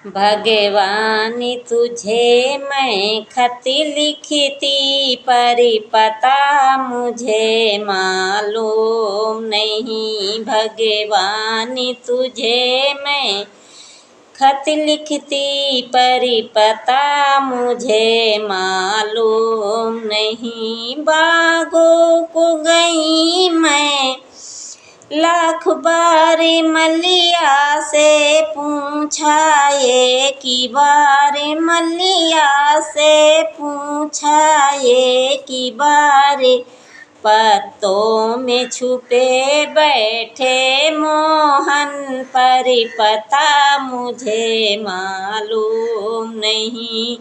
भगवानी तुझे मैं खत लिखती पर पता मुझे मालूम नहीं। भगवानी तुझे मैं खत लिखती पर पता मुझे मालूम नहीं। बागों को गई मैं लाख बार मलिया से पूछा, एक बार मलिया से पूछा, एक बार पत्तों में छुपे बैठे मोहन पर पता मुझे मालूम नहीं।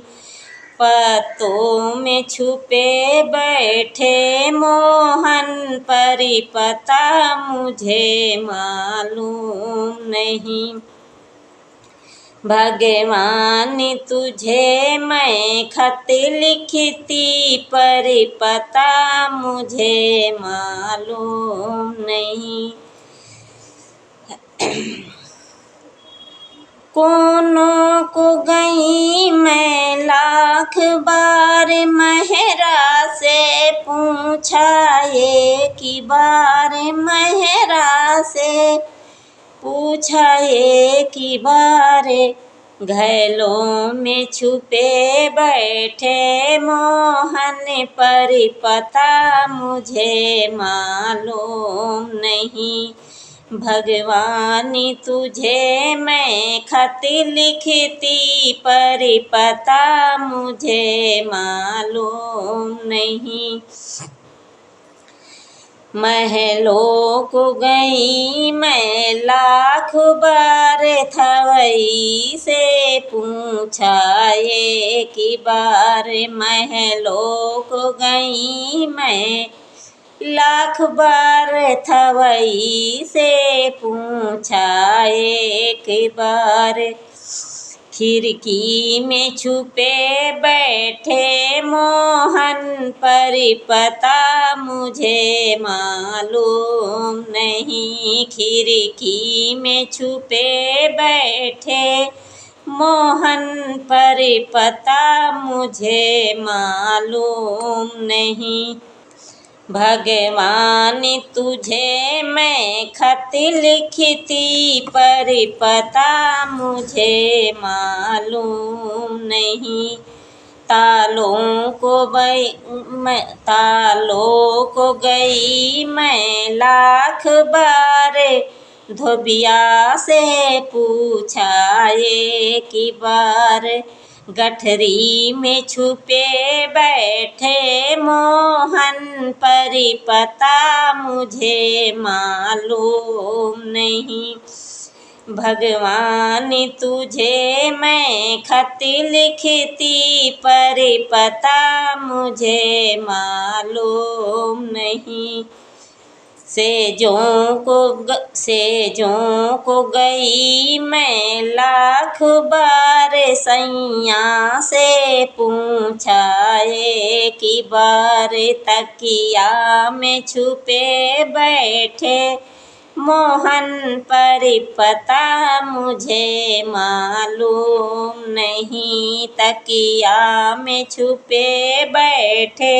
पत्तों में छुपे बैठे मोहन पर पता मुझे मालूम नहीं। भगवान तुझे मैं खत लिखती पर पता मुझे मालूम नहीं। कोनों को गई मैं लाख बार मेहरा से पूछा, एक बार मेहरा से पूछा, एक बार घैलों में छुपे बैठे मोहन पर पता मुझे मालूम नहीं। भगवानी तुझे मैं खत लिखती पर पता मुझे मालूम नहीं। महलों को गई मैं लाख बार थवई से पूछा, एक बार महलों को गई मैं लाख बार थवई से पूछा, एक बार खिड़की में छुपे बैठे मोहन पर पता मुझे मालूम नहीं। खिड़की में छुपे बैठे मोहन पर पता मुझे मालूम नहीं। भगवान तुझे मैं खत लिखती पर पता मुझे मालूम नहीं। तालों को गई मैं लाख बार धोबिया से पूछा, एक बार गठरी में छुपे बैठे मोहन पर पता मुझे मालूम नहीं। भगवान तुझे मैं खत लिखती पर पता मुझे मालूम नहीं। सेजों को गई मैं लाख बार सैया से पूछा, एक बार तकिया में छुपे बैठे मोहन पर पता मुझे मालूम नहीं। तकिया में छुपे बैठे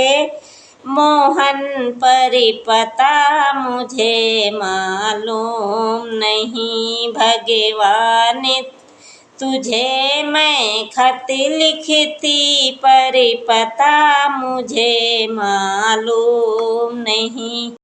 मोहन पर पता मुझे मालूम नहीं। भगवान तुझे मैं खत लिखती पर पता मुझे मालूम नहीं।